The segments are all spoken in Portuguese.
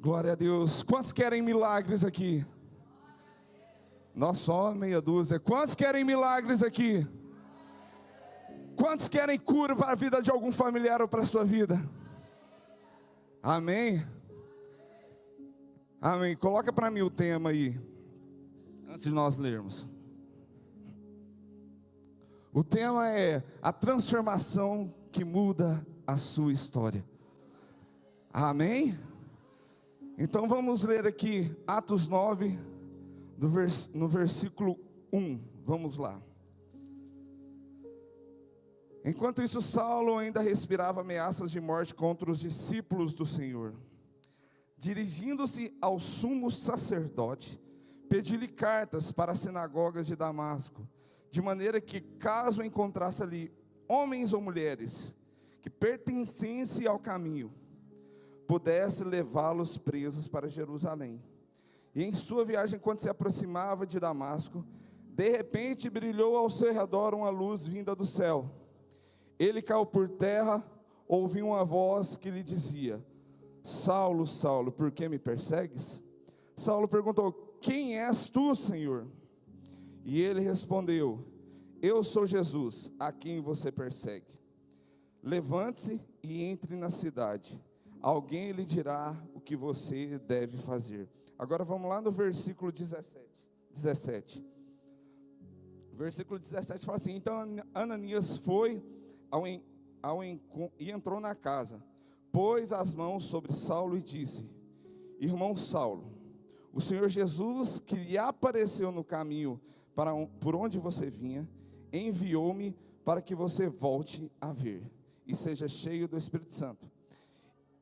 Glória a Deus. Quantos querem milagres aqui? Nós só meia dúzia. Quantos querem milagres aqui? Quantos querem cura para a vida de algum familiar ou para a sua vida? Amém? Amém. Coloca para mim o tema aí, antes de nós lermos. O tema é a transformação que muda a sua história. Amém? Então vamos ler aqui Atos 9, no versículo 1. Vamos lá. Enquanto isso, Saulo ainda respirava ameaças de morte contra os discípulos do Senhor. Dirigindo-se ao sumo sacerdote, pediu-lhe cartas para as sinagogas de Damasco, de maneira que, caso encontrasse ali homens ou mulheres que pertencessem ao caminho, pudesse levá-los presos para Jerusalém. E em sua viagem, quando se aproximava de Damasco, de repente brilhou ao seu redor uma luz vinda do céu. Ele caiu por terra, ouviu uma voz que lhe dizia: Saulo, Saulo, por que me persegues? Saulo perguntou: quem és tu, Senhor? E ele respondeu: eu sou Jesus, a quem você persegue. Levante-se e entre na cidade. Alguém lhe dirá o que você deve fazer. Agora vamos lá no versículo 17. O versículo 17 fala assim: então Ananias foi e entrou na casa, pôs as mãos sobre Saulo e disse: irmão Saulo, o Senhor Jesus, que lhe apareceu no caminho por onde você vinha, enviou-me para que você volte a ver e seja cheio do Espírito Santo.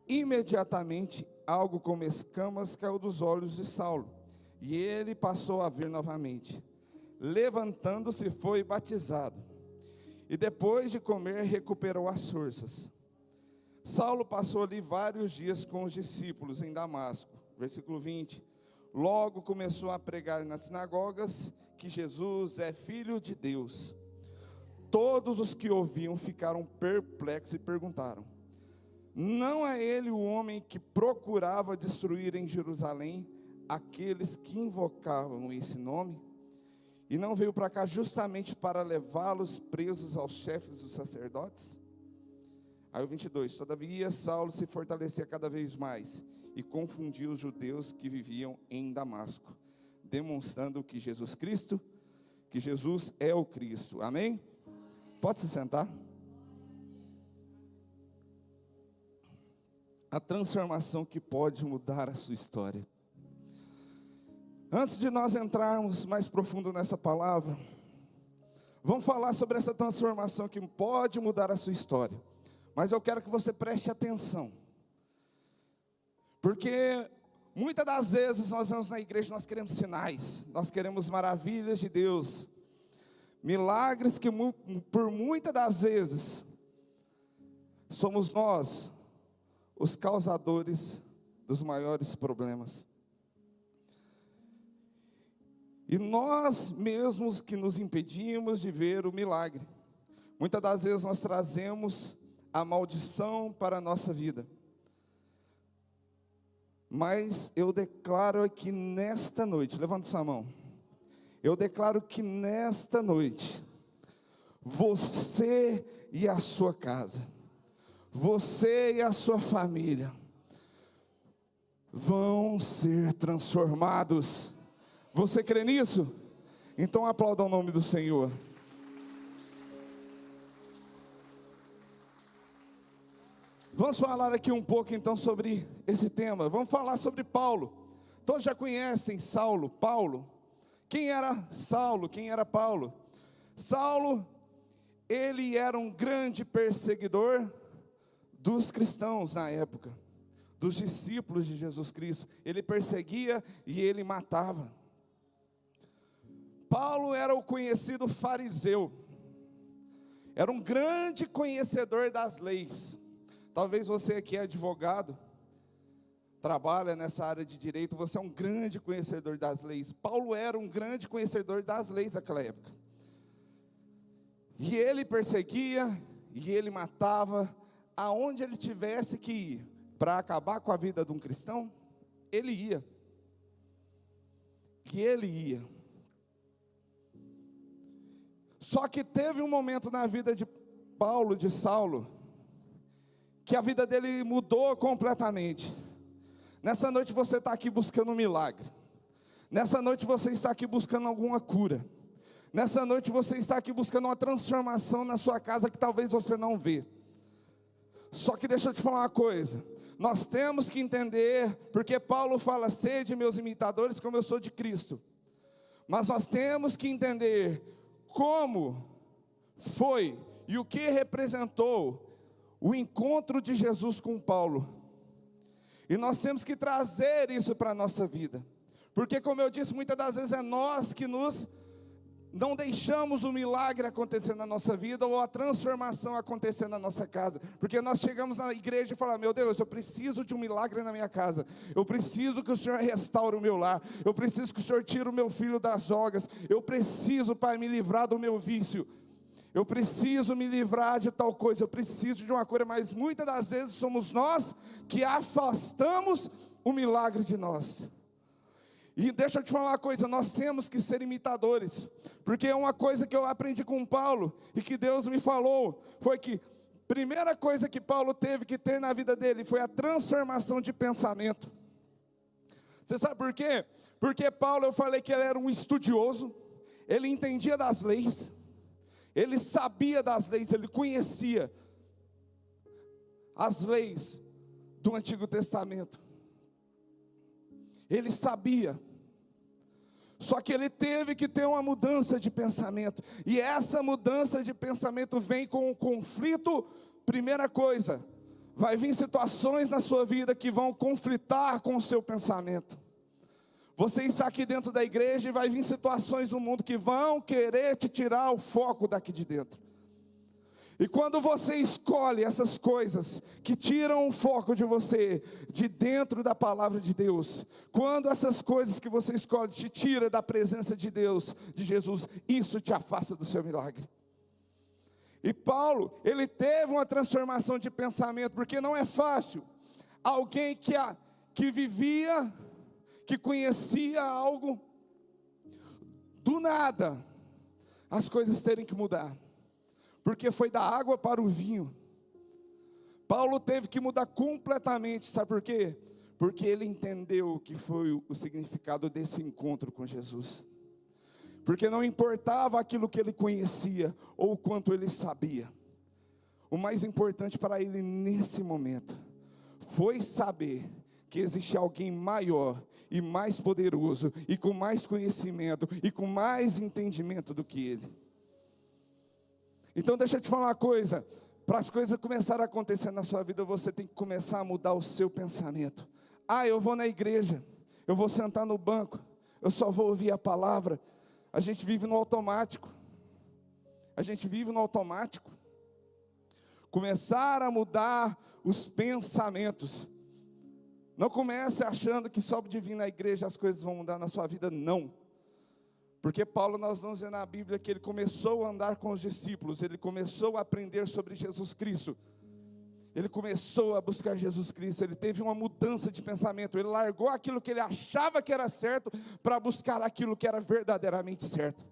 Imediatamente algo como escamas caiu dos olhos de Saulo, e ele passou a ver novamente. Levantando-se, foi batizado, e depois de comer recuperou as forças. Saulo passou ali vários dias com os discípulos em Damasco. Versículo 20. Logo começou a pregar nas sinagogas que Jesus é Filho de Deus. Todos os que ouviam ficaram perplexos e perguntaram: não é ele o homem que procurava destruir em Jerusalém aqueles que invocavam esse nome? E não veio para cá justamente para levá-los presos aos chefes dos sacerdotes? Aí o 22, todavia Saulo se fortalecia cada vez mais e confundia os judeus que viviam em Damasco, demonstrando que Jesus é o Cristo. Amém? Pode se sentar. A transformação que pode mudar a sua história. Antes de nós entrarmos mais profundo nessa palavra, vamos falar sobre essa transformação que pode mudar a sua história. Mas eu quero que você preste atenção, porque muitas das vezes nós vamos na igreja, nós queremos sinais, nós queremos maravilhas de Deus, milagres que por muitas das vezes somos nós os causadores dos maiores problemas. E nós mesmos que nos impedimos de ver o milagre. Muitas das vezes nós trazemos a maldição para a nossa vida. Mas eu declaro aqui nesta noite, levanta sua mão. Eu declaro que nesta noite, você e a sua casa, você e a sua família vão ser transformados. Você crê nisso? Então aplauda o nome do Senhor. Vamos falar aqui um pouco então sobre esse tema. Vamos falar sobre Paulo. Todos já conhecem Saulo, Paulo. Quem era Saulo? Quem era Paulo? Saulo, ele era um grande perseguidor dos cristãos na época, dos discípulos de Jesus Cristo. Ele perseguia e ele matava. Paulo era o conhecido fariseu, era um grande conhecedor das leis. Talvez você aqui é advogado, trabalha nessa área de direito, você é um grande conhecedor das leis. Paulo era um grande conhecedor das leis daquela época. E ele perseguia, e ele matava, aonde ele tivesse que ir, para acabar com a vida de um cristão, ele ia. Que ele ia. Só que teve um momento na vida de Paulo, de Saulo, que a vida dele mudou completamente. Nessa noite você está aqui buscando um milagre. Nessa noite você está aqui buscando alguma cura. Nessa noite você está aqui buscando uma transformação na sua casa que talvez você não vê. Só que deixa eu te falar uma coisa. Nós temos que entender, porque Paulo fala, sede meus imitadores como eu sou de Cristo. Mas nós temos que entender como foi e o que representou o encontro de Jesus com Paulo. E nós temos que trazer isso para a nossa vida. Porque, como eu disse, muitas das vezes é nós que não deixamos o milagre acontecer na nossa vida, ou a transformação acontecer na nossa casa. Porque nós chegamos na igreja e falamos, meu Deus, eu preciso de um milagre na minha casa. Eu preciso que o Senhor restaure o meu lar. Eu preciso que o Senhor tire o meu filho das drogas. Eu preciso, Pai, me livrar do meu vício. Eu preciso me livrar de tal coisa. Eu preciso de uma cura. Mas muitas das vezes somos nós que afastamos o milagre de nós. E deixa eu te falar uma coisa, nós temos que ser imitadores, porque é uma coisa que eu aprendi com Paulo, e que Deus me falou, foi que a primeira coisa que Paulo teve que ter na vida dele, foi a transformação de pensamento. Você sabe por quê? Porque Paulo, eu falei que ele era um estudioso, ele entendia das leis, ele sabia das leis, ele conhecia as leis do Antigo Testamento. Ele sabia, só que ele teve que ter uma mudança de pensamento, e essa mudança de pensamento vem com um conflito. Primeira coisa, vai vir situações na sua vida que vão conflitar com o seu pensamento. Você está aqui dentro da igreja e vai vir situações no mundo que vão querer te tirar o foco daqui de dentro. E quando você escolhe essas coisas que tiram o foco de você, de dentro da palavra de Deus, quando essas coisas que você escolhe te tira da presença de Deus, de Jesus, isso te afasta do seu milagre. E Paulo, ele teve uma transformação de pensamento, porque não é fácil alguém que vivia, que conhecia algo, do nada, as coisas terem que mudar. Porque foi da água para o vinho. Paulo teve que mudar completamente, sabe por quê? Porque ele entendeu o que foi o significado desse encontro com Jesus. Porque não importava aquilo que ele conhecia, ou o quanto ele sabia. O mais importante para ele nesse momento, foi saber que existe alguém maior, e mais poderoso, e com mais conhecimento, e com mais entendimento do que ele. Então deixa eu te falar uma coisa, para as coisas começarem a acontecer na sua vida, você tem que começar a mudar o seu pensamento. Eu vou na igreja, eu vou sentar no banco, eu só vou ouvir a palavra. A gente vive no automático. Começar a mudar os pensamentos. Não comece achando que só de vir na igreja as coisas vão mudar na sua vida, não. Porque Paulo, nós vamos ver na Bíblia que ele começou a andar com os discípulos, ele começou a aprender sobre Jesus Cristo, ele começou a buscar Jesus Cristo, ele teve uma mudança de pensamento, ele largou aquilo que ele achava que era certo, para buscar aquilo que era verdadeiramente certo.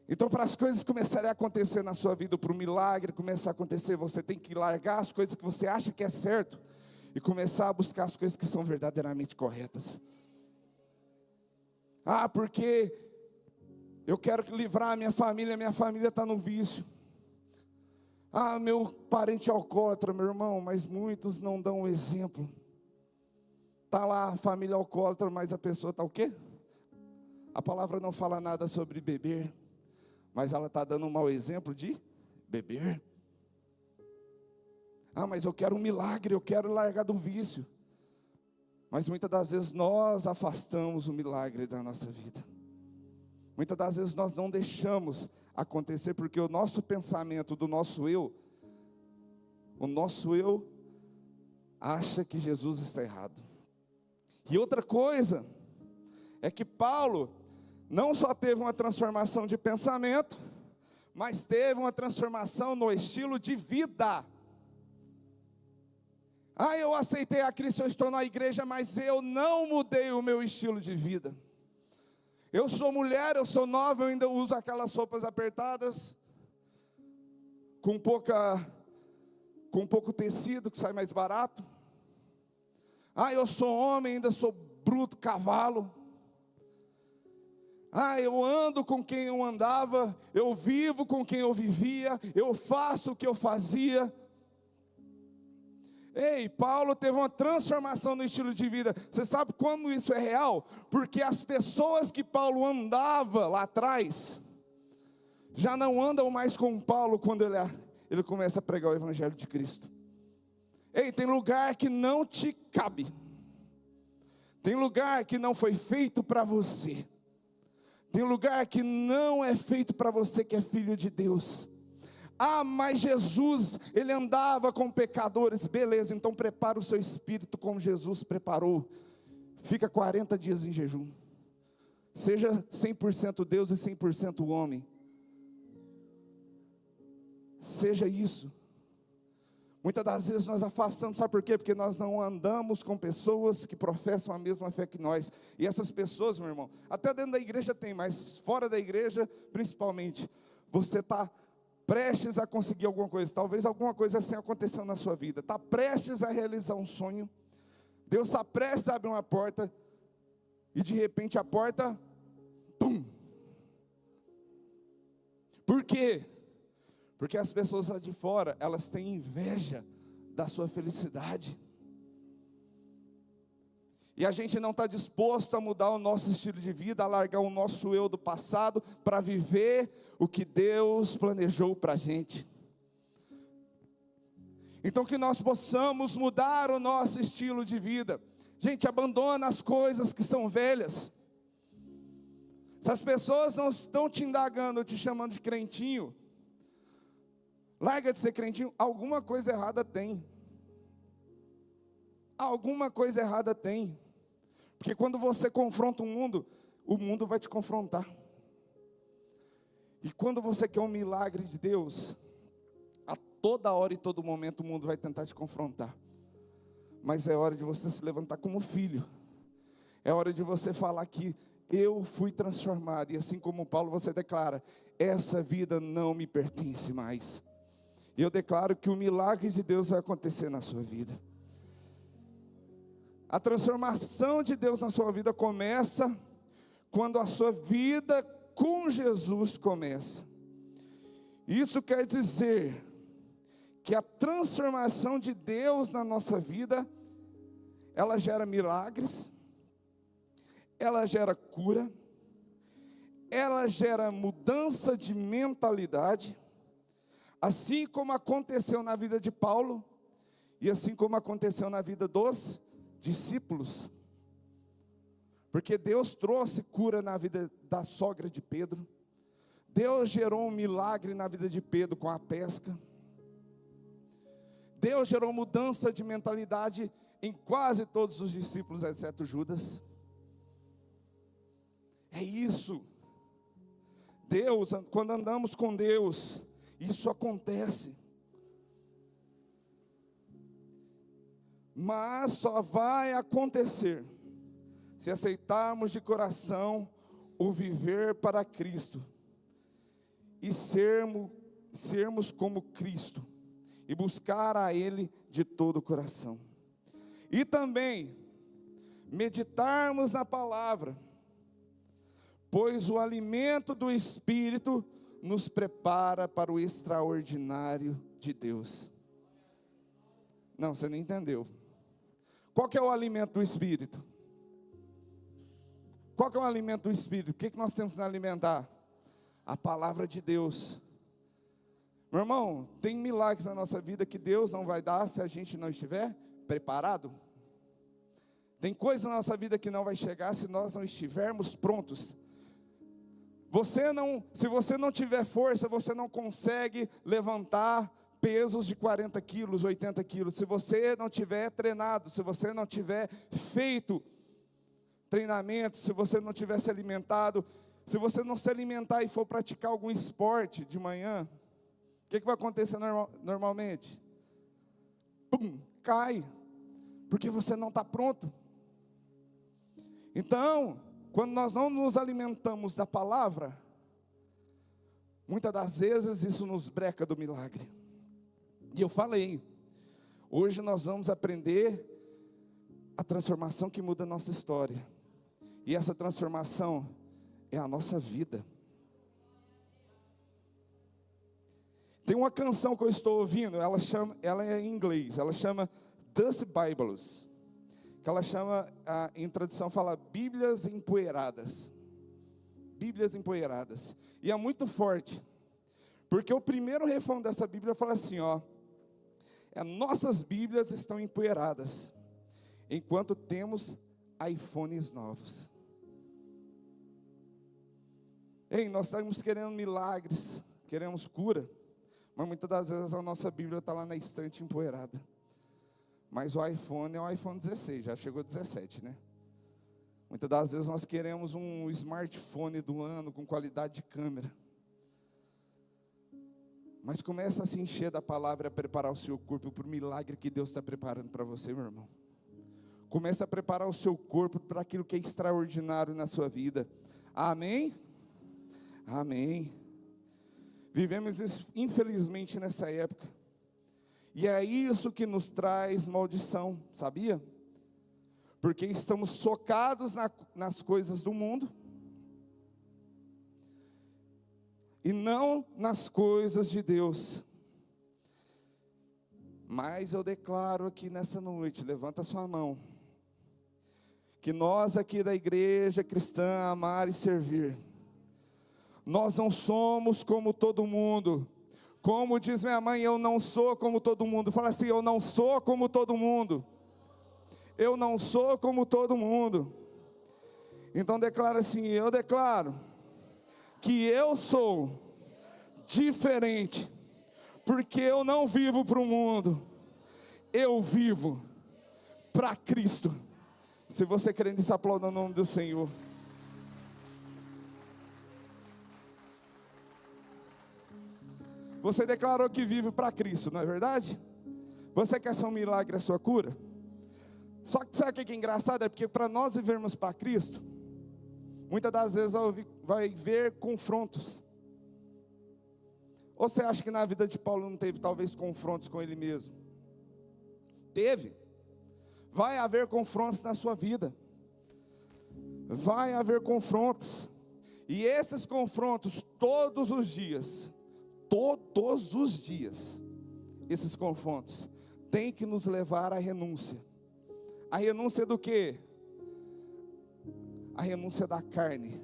Então, para as coisas começarem a acontecer na sua vida, para o milagre começar a acontecer, você tem que largar as coisas que você acha que é certo, e começar a buscar as coisas que são verdadeiramente corretas. Porque eu quero livrar a minha família está no vício. Meu parente é alcoólatra, meu irmão, mas muitos não dão o exemplo. Está lá a família alcoólatra, mas a pessoa está o quê? A palavra não fala nada sobre beber, mas ela está dando um mau exemplo de beber. Mas eu quero um milagre, eu quero largar do vício. Mas muitas das vezes nós afastamos o milagre da nossa vida. Muitas das vezes nós não deixamos acontecer, porque o nosso pensamento do nosso eu, o nosso eu acha que Jesus está errado. E outra coisa, é que Paulo não só teve uma transformação de pensamento, mas teve uma transformação no estilo de vida. Eu aceitei a Cristo, eu estou na igreja, mas eu não mudei o meu estilo de vida. Eu sou mulher, eu sou nova, eu ainda uso aquelas roupas apertadas, com pouco tecido, que sai mais barato. Eu sou homem, ainda sou bruto, cavalo. Eu ando com quem eu andava, eu vivo com quem eu vivia, eu faço o que eu fazia. Paulo teve uma transformação no estilo de vida. Você sabe como isso é real? Porque as pessoas que Paulo andava lá atrás, já não andam mais com Paulo quando ele começa a pregar o Evangelho de Cristo. Tem lugar que não te cabe. Tem lugar que não foi feito para você. Tem lugar que não é feito para você que é filho de Deus. Mas Jesus, ele andava com pecadores. Beleza, então prepara o seu espírito como Jesus preparou. Fica 40 dias em jejum. Seja 100% Deus e 100% homem. Seja isso. Muitas das vezes nós afastamos, sabe por quê? Porque nós não andamos com pessoas que professam a mesma fé que nós. E essas pessoas, meu irmão, até dentro da igreja tem, mas fora da igreja, principalmente, você está prestes a conseguir alguma coisa. Talvez alguma coisa assim aconteceu na sua vida. Está prestes a realizar um sonho. Deus está prestes a abrir uma porta. E de repente a porta, pum. Por quê? Porque as pessoas lá de fora, elas têm inveja da sua felicidade. E a gente não está disposto a mudar o nosso estilo de vida, a largar o nosso eu do passado, para viver o que Deus planejou para a gente. Então que nós possamos mudar o nosso estilo de vida. Gente, abandona as coisas que são velhas. Se as pessoas não estão te indagando, te chamando de crentinho, larga de ser crentinho, alguma coisa errada tem. Alguma coisa errada tem. Porque quando você confronta o mundo vai te confrontar. E quando você quer um milagre de Deus, a toda hora e todo momento o mundo vai tentar te confrontar. Mas é hora de você se levantar como filho. É hora de você falar que eu fui transformado. E assim como Paulo, você declara: essa vida não me pertence mais. E eu declaro que o milagre de Deus vai acontecer na sua vida. A transformação de Deus na sua vida começa quando a sua vida com Jesus começa. Isso quer dizer que a transformação de Deus na nossa vida, ela gera milagres, ela gera cura, ela gera mudança de mentalidade, assim como aconteceu na vida de Paulo, e assim como aconteceu na vida dos discípulos. Porque Deus trouxe cura na vida da sogra de Pedro. Deus gerou um milagre na vida de Pedro com a pesca. Deus gerou mudança de mentalidade em quase todos os discípulos, exceto Judas. É isso. Deus, quando andamos com Deus, isso acontece. Mas só vai acontecer se aceitarmos de coração o viver para Cristo e sermos como Cristo e buscar a Ele de todo o coração. E também meditarmos na palavra, pois o alimento do Espírito nos prepara para o extraordinário de Deus. Não, você não entendeu. Qual que é o alimento do Espírito? Qual que é o alimento do Espírito? O que nós temos que alimentar? A palavra de Deus. Meu irmão, tem milagres na nossa vida que Deus não vai dar se a gente não estiver preparado. Tem coisas na nossa vida que não vai chegar se nós não estivermos prontos. Se você não tiver força, você não consegue levantar pesos de 40 quilos, 80 quilos. Se você não tiver treinado, se você não tiver feito treinamento, se você não tiver se alimentado, se você não se alimentar e for praticar algum esporte de manhã, o que vai acontecer normalmente? Pum, cai. Porque você não está pronto. Então, quando nós não nos alimentamos da palavra, muitas das vezes isso nos breca do milagre. E eu falei, hoje nós vamos aprender a transformação que muda a nossa história. E essa transformação é a nossa vida. Tem uma canção que eu estou ouvindo, ela é em inglês, ela chama Dust Bibles. Que ela chama, em tradução fala Bíblias empoeiradas. Bíblias empoeiradas. E é muito forte. Porque o primeiro refrão dessa Bíblia fala assim, ó. Nossas Bíblias estão empoeiradas, enquanto temos iPhones novos. Ei, nós estamos querendo milagres, queremos cura, mas muitas das vezes a nossa Bíblia está lá na estante empoeirada. Mas o iPhone é o iPhone 16, já chegou 17, né? Muitas das vezes nós queremos um smartphone do ano com qualidade de câmera. Mas começa a se encher da palavra, a preparar o seu corpo para o milagre que Deus está preparando para você, meu irmão. Começa a preparar o seu corpo para aquilo que é extraordinário na sua vida. Amém? Amém. Vivemos infelizmente nessa época. E é isso que nos traz maldição, sabia? Porque estamos socados nas coisas do mundo. E não nas coisas de Deus. Mas eu declaro aqui nessa noite, levanta sua mão, que nós aqui da igreja cristã Amar e Servir, nós não somos como todo mundo. Como diz minha mãe, eu não sou como todo mundo. Fala assim, eu não sou como todo mundo. Eu não sou como todo mundo. Então declara assim, eu declaro que eu sou diferente, porque eu não vivo para o mundo, eu vivo para Cristo. Se você crê nisso, aplauda o nome do Senhor. Você declarou que vive para Cristo, não é verdade? Você quer ser um milagre, a sua cura? Só que sabe o que é engraçado? É porque para nós vivermos para Cristo, muitas das vezes vai haver confrontos. Ou você acha que na vida de Paulo não teve talvez confrontos com ele mesmo? Teve. Vai haver confrontos na sua vida. Vai haver confrontos. E esses confrontos todos os dias, esses confrontos têm que nos levar à renúncia. A renúncia do quê? A renúncia da carne,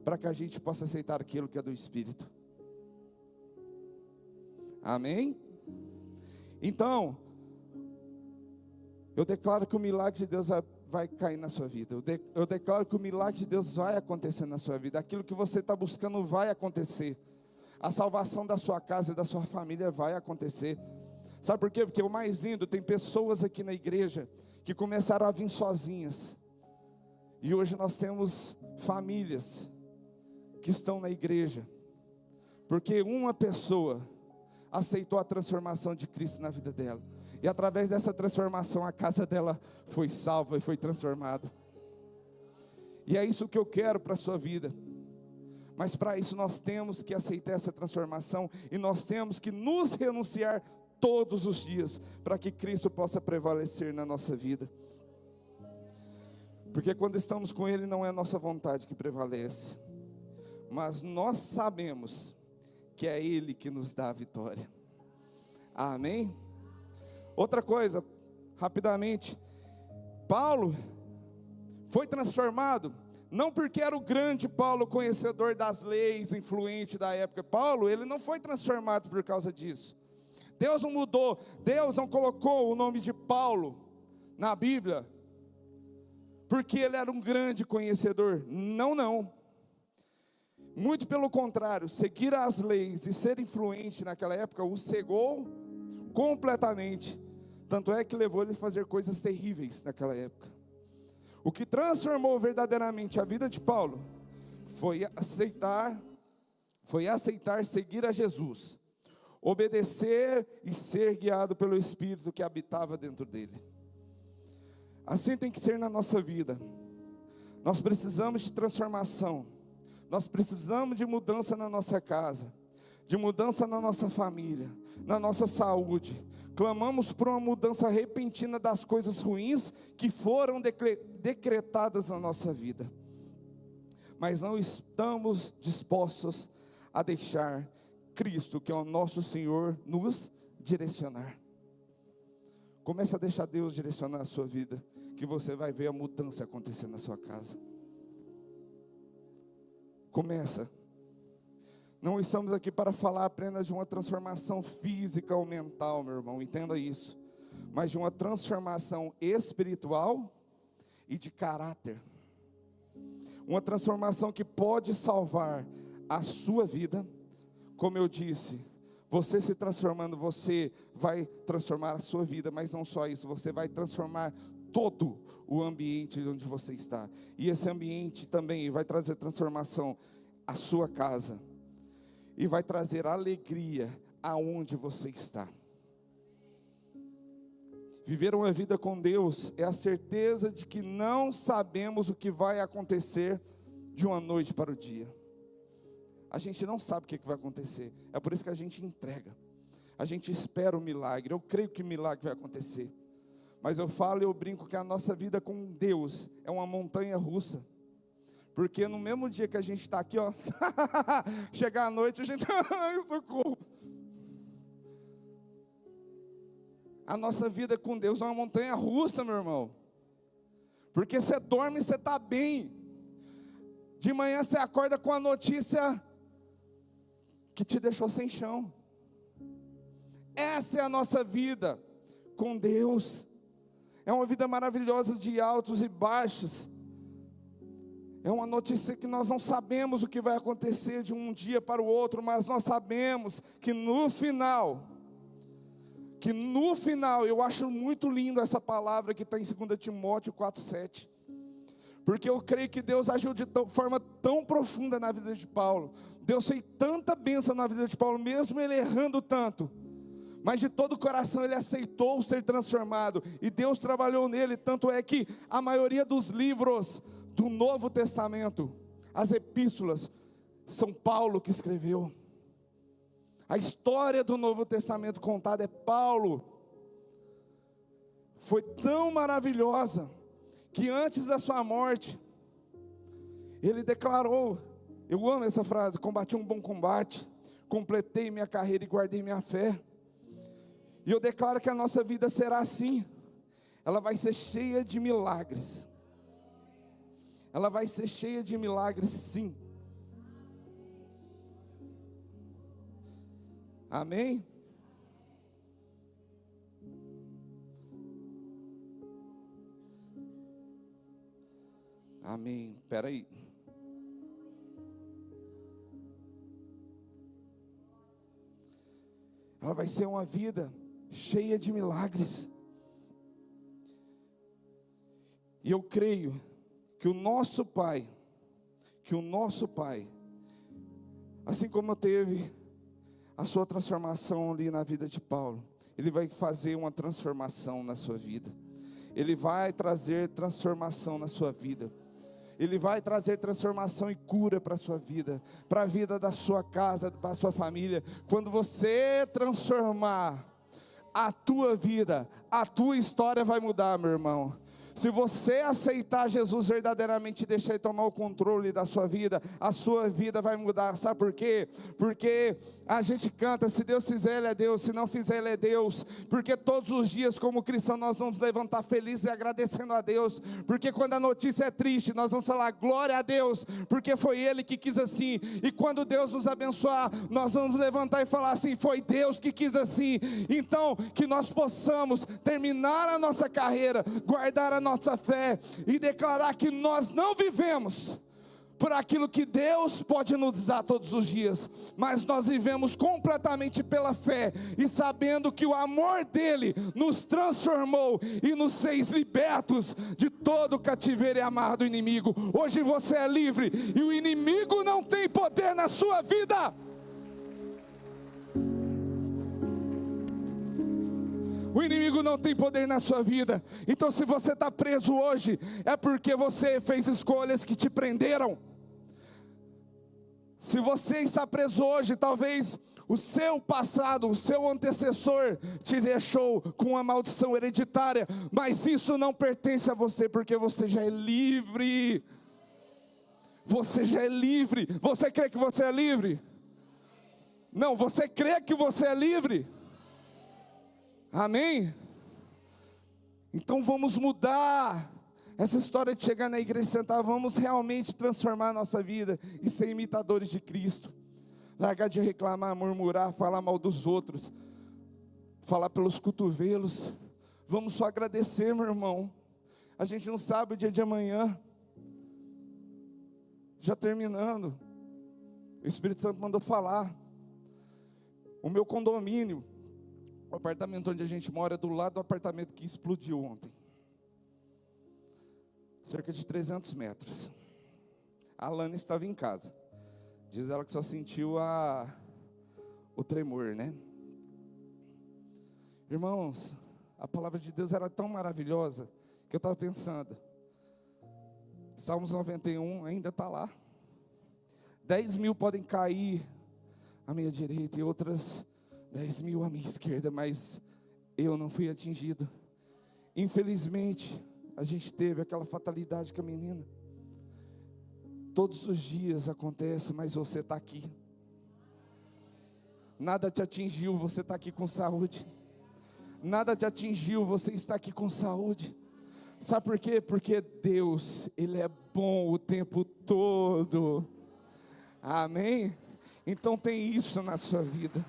para que a gente possa aceitar aquilo que é do Espírito. Amém? Então, eu declaro que o milagre de Deus vai cair na sua vida. Eu declaro que o milagre de Deus vai acontecer na sua vida. Aquilo que você está buscando vai acontecer. A salvação da sua casa e da sua família vai acontecer. Sabe por quê? Porque o mais lindo, tem pessoas aqui na igreja que começaram a vir sozinhas. E hoje nós temos famílias que estão na igreja, porque uma pessoa aceitou a transformação de Cristo na vida dela. E através dessa transformação a casa dela foi salva e foi transformada. E é isso que eu quero para a sua vida. Mas para isso nós temos que aceitar essa transformação. E nós temos que nos renunciar todos os dias, para que Cristo possa prevalecer na nossa vida. Porque quando estamos com Ele, não é a nossa vontade que prevalece, mas nós sabemos que é Ele que nos dá a vitória. Amém? Outra coisa, rapidamente, Paulo foi transformado, não porque era o grande Paulo, conhecedor das leis, influente da época. Paulo, ele não foi transformado por causa disso. Deus não mudou, Deus não colocou o nome de Paulo na Bíblia porque ele era um grande conhecedor. Não. Muito pelo contrário, seguir as leis e ser influente naquela época o cegou completamente. Tanto é que levou ele a fazer coisas terríveis naquela época. O que transformou verdadeiramente a vida de Paulo foi aceitar seguir a Jesus, obedecer e ser guiado pelo Espírito que habitava dentro dele. Assim tem que ser na nossa vida. Nós precisamos de transformação. Nós precisamos de mudança na nossa casa, de mudança na nossa família, na nossa saúde. Clamamos por uma mudança repentina das coisas ruins que foram decretadas na nossa vida. Mas não estamos dispostos a deixar Cristo, que é o nosso Senhor, nos direcionar. Comece a deixar Deus direcionar a sua vida, que você vai ver a mudança acontecer na sua casa. Começa. Não estamos aqui para falar apenas de uma transformação física ou mental, meu irmão, entenda isso. Mas de uma transformação espiritual e de caráter. Uma transformação que pode salvar a sua vida. Como eu disse, você se transformando, você vai transformar a sua vida, mas não só isso, você vai transformar todo o ambiente onde você está. E esse ambiente também vai trazer transformação à sua casa. E vai trazer alegria aonde você está. Viver uma vida com Deus é a certeza de que não sabemos o que vai acontecer de uma noite para o dia. A gente não sabe o que vai acontecer. É por isso que a gente entrega. A gente espera o milagre. Eu creio que o milagre vai acontecer. Mas eu falo e eu brinco que a nossa vida com Deus é uma montanha russa. Porque no mesmo dia que a gente está aqui, ó, chegar à noite, a gente, socorro. A nossa vida com Deus é uma montanha russa, meu irmão. Porque você dorme e você está bem. De manhã você acorda com a notícia que te deixou sem chão. Essa é a nossa vida com Deus. É uma vida maravilhosa de altos e baixos. É uma notícia que nós não sabemos o que vai acontecer de um dia para o outro, mas nós sabemos que no final, eu acho muito lindo essa palavra que está em 2 Timóteo 4,7. Porque eu creio que Deus agiu de forma tão profunda na vida de Paulo. Deus fez tanta bênção na vida de Paulo, mesmo ele errando tanto. Mas de todo o coração ele aceitou ser transformado. E Deus trabalhou nele, tanto é que a maioria dos livros do Novo Testamento, as epístolas, São Paulo que escreveu. A história do Novo Testamento contada é Paulo. Foi tão maravilhosa, que antes da sua morte, ele declarou, eu amo essa frase, combati um bom combate, completei minha carreira e guardei minha fé. E eu declaro que a nossa vida será assim, ela vai ser cheia de milagres. Ela vai ser cheia de milagres, sim. Amém? Amém. Espera aí. Ela vai ser uma vida cheia de milagres. E eu creio que o nosso Pai, assim como teve a sua transformação ali na vida de Paulo, Ele vai fazer uma transformação na sua vida. Ele vai trazer transformação na sua vida. Ele vai trazer transformação e cura para a sua vida, para a vida da sua casa, para a sua família. Quando você transformar a tua vida, a tua história vai mudar, meu irmão. Se você aceitar Jesus verdadeiramente e deixar Ele tomar o controle da sua vida, a sua vida vai mudar. Sabe por quê? Porque a gente canta, se Deus fizer Ele é Deus, se não fizer Ele é Deus. Porque todos os dias como cristão nós vamos levantar felizes e agradecendo a Deus. Porque quando a notícia é triste, nós vamos falar glória a Deus, porque foi Ele que quis assim. E quando Deus nos abençoar, nós vamos levantar e falar assim, foi Deus que quis assim. Então que nós possamos terminar a nossa carreira, guardar a nossa fé e declarar que nós não vivemos por aquilo que Deus pode nos dar todos os dias, mas nós vivemos completamente pela fé e sabendo que o amor dele nos transformou e nos fez libertos de todo o cativeiro e amarra do inimigo. Hoje você é livre e o inimigo não tem poder na sua vida. O inimigo não tem poder na sua vida. Então se você está preso hoje, é porque você fez escolhas que te prenderam. Se você está preso hoje, talvez o seu passado, o seu antecessor te deixou com uma maldição hereditária, mas isso não pertence a você, porque você já é livre. Você já é livre. Você crê que você é livre? Não, você crê que você é livre? Amém? Então vamos mudar essa história de chegar na igreja e sentar. Vamos realmente transformar a nossa vida e ser imitadores de Cristo. Largar de reclamar, murmurar, falar mal dos outros, falar pelos cotovelos. Vamos só agradecer, meu irmão. A gente não sabe o dia de amanhã. Já terminando, o Espírito Santo mandou falar. O meu condomínio, o apartamento onde a gente mora, é do lado do apartamento que explodiu ontem. Cerca de 300 metros. A Lana estava em casa. Diz ela que só sentiu o tremor, né? Irmãos, a palavra de Deus era tão maravilhosa que eu estava pensando. Salmos 91 ainda está lá. 10.000 podem cair à minha direita e outras 10.000 à minha esquerda, mas eu não fui atingido. Infelizmente, a gente teve aquela fatalidade com a menina. Todos os dias acontece, mas você está aqui. Nada te atingiu, você está aqui com saúde. Nada te atingiu, você está aqui com saúde. Sabe por quê? Porque Deus, Ele é bom o tempo todo. Amém? Então tem isso na sua vida.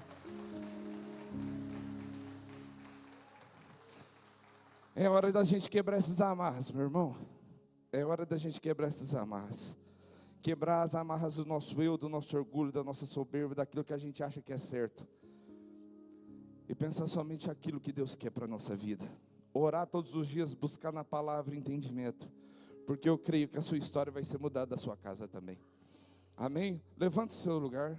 É hora da gente quebrar esses amarras, meu irmão. É hora da gente quebrar esses amarras. Quebrar as amarras do nosso eu, do nosso orgulho, da nossa soberba, daquilo que a gente acha que é certo. E pensar somente aquilo que Deus quer para a nossa vida. Orar todos os dias, buscar na palavra entendimento. Porque eu creio que a sua história vai ser mudada da sua casa também. Amém? Levante o seu lugar.